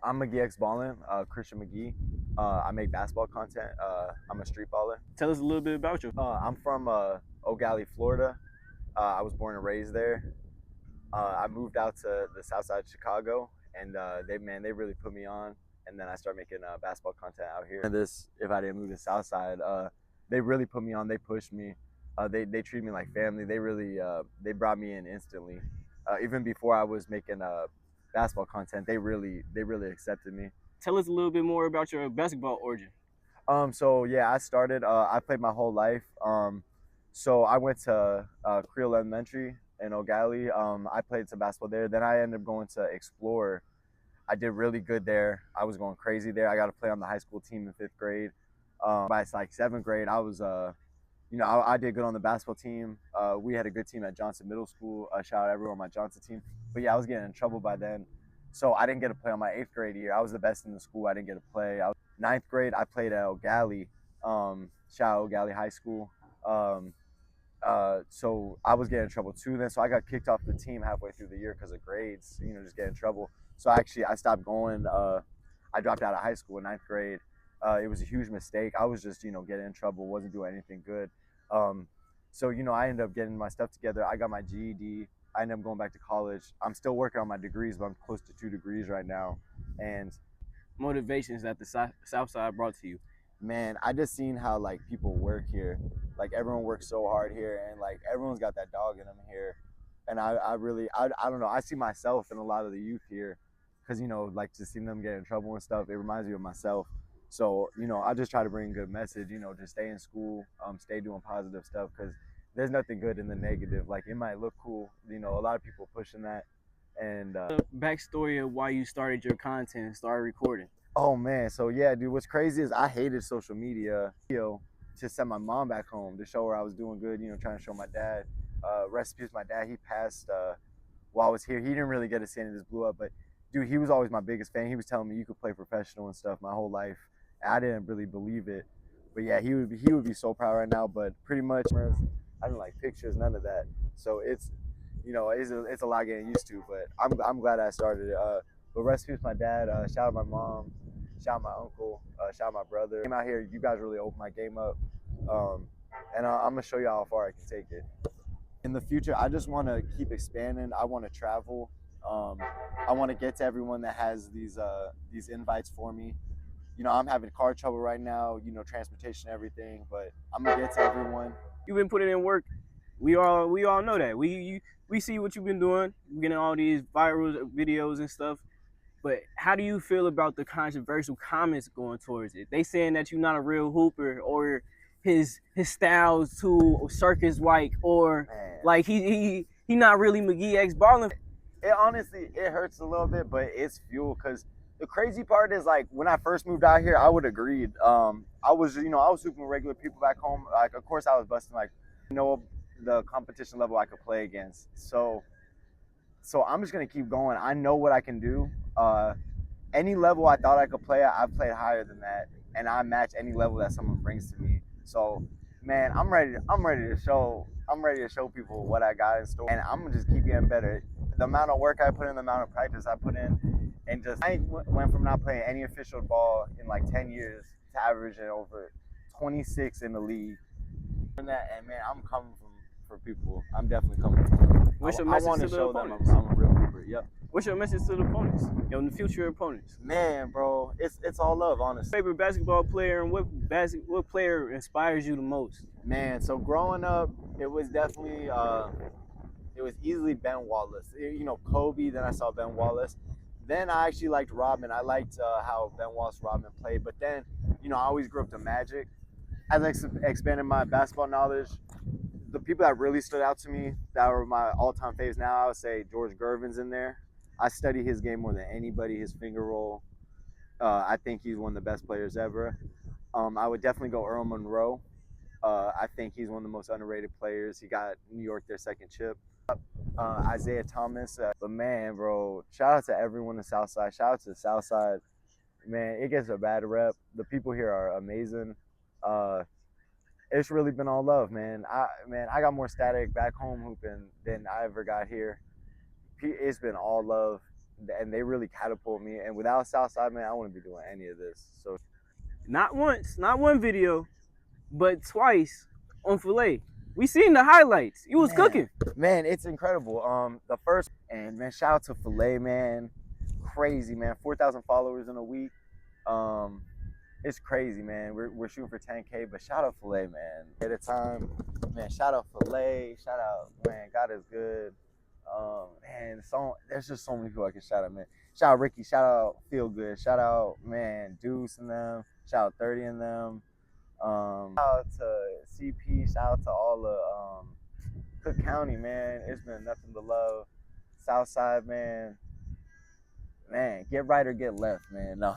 I'm McGeexBallin, Christian McGee. I make basketball content. I'm a street baller. Tell us a little bit about you. I'm from O'Galley, Florida. I was born and raised there. I moved out to the southside of Chicago, and they really put me on. And then I started making basketball content out here. If I didn't move to Southside, they really put me on. They pushed me. They treat me like family. They brought me in instantly. Even before I was making basketball content, they really accepted me. Tell us a little bit more about your basketball origin. So yeah, I played my whole life. So I went to Creole Elementary in O'Galley. I played some basketball there. Then I ended up going to Explorer. I did really good there. I was going crazy there. I got to play on the high school team in 5th grade. By like 7th grade, I was, I did good on the basketball team. We had a good team at Johnson Middle School. Shout out everyone on my Johnson team. But yeah, I was getting in trouble by then. So I didn't get to play on my 8th grade year. I was the best in the school. I didn't get to play. 9th grade, I played at O'Galley. Shout out O'Galley High School. So I was getting in trouble too then. So I got kicked off the team halfway through the year because of grades, just getting in trouble. So I stopped going. I dropped out of high school in 9th grade. It was a huge mistake. I was just, getting in trouble, wasn't doing anything good. So, I ended up getting my stuff together. I got my GED. I ended up going back to college. I'm still working on my degrees, but I'm close to 2 degrees right now. And motivations that the South Side brought to you. Man, I just seen how like people work here. Like everyone works so hard here, and like everyone's got that dog in them here. And I don't know. I see myself in a lot of the youth here, because like just seeing them get in trouble and stuff. It reminds me of myself. So I just try to bring a good message. Just stay in school, stay doing positive stuff, because there's nothing good in the negative. Like it might look cool, a lot of people pushing that. And the backstory of why you started your content and started recording. Oh man, so yeah, dude, what's crazy is I hated social media, to send my mom back home to show her I was doing good, trying to show my dad. Recipes, my dad, he passed while I was here. He didn't really get to see any of this blew up, but dude, he was always my biggest fan. He was telling me you could play professional and stuff my whole life. I didn't really believe it, but yeah, he would be so proud right now. But pretty much, I didn't like pictures, none of that. So it's it's a lot getting used to, but I'm glad I started it. But recipes, my dad, shout out my mom, shout out my uncle, shout out my brother. Came out here, you guys really opened my game up, and I'm gonna show you how far I can take it. In the future, I just want to keep expanding. I want to travel. I want to get to everyone that has these invites for me. I'm having car trouble right now, transportation, everything, but I'm gonna get to everyone. You've been putting in work. We all know that. We see what you've been doing. You're getting all these viral videos and stuff. But how do you feel about the controversial comments going towards it? They saying that you're not a real hooper, or his style's too circus-like, or Man. Like he not really McGeexBallin. It honestly, it hurts a little bit, but it's fuel, because the crazy part is, like, when I first moved out here, I would agreed. I was hooping with regular people back home. Like, of course, I was busting like, the competition level I could play against. So I'm just gonna keep going. I know what I can do. Any level I thought I could play at, I've played higher than that, and I match any level that someone brings to me. So, man, I'm ready to show people what I got in store, and I'm gonna just keep getting better. The amount of work I put in, the amount of practice I put in, and I went from not playing any official ball in like 10 years to averaging over 26 in the league. And man, I'm coming for people. I'm definitely coming for them. What's your message to the opponents? I'm a real hooper. Yep. What's your message to the opponents? The future opponents? Man, bro, it's all love, honestly. Favorite basketball player, and what player inspires you the most? Man, so growing up, it was definitely it was easily Ben Wallace. Kobe. Then I saw Ben Wallace. Then I actually liked Rodman. I liked how Ben Wallace Rodman played. But then, I always grew up to Magic. As I expanded my basketball knowledge, the people that really stood out to me, that were my all-time faves now, I would say George Gervin's in there. I study his game more than anybody, his finger roll. I think he's one of the best players ever. I would definitely go Earl Monroe. I think he's one of the most underrated players. He got New York their second chip. Isaiah Thomas. But man, bro, shout out to everyone in Southside. Shout out to the Southside. Man, it gets a bad rep. The people here are amazing. It's really been all love, man. I got more static back home hooping than I ever got here. It's been all love. and they really catapult me. And without Southside, man, I wouldn't be doing any of this. So Not once, not one video, but twice on Filet. We seen the highlights. You was cooking. Man, it's incredible. The first, and man, shout out to Filet, man. Crazy, man. 4,000 followers in a week. It's crazy, man. We're shooting for 10K, but shout out Filet, man. At a time, man, shout out Filet. Shout out, man, God is good. Man, there's just so many people I can shout out, man. Shout out Ricky, shout out Feel Good, shout out, man, Deuce and them, shout out 30 and them. Shout out to CP, shout out to all the Cook County, man. It's been nothing but love. Southside, man. Man, get right or get left, man. No.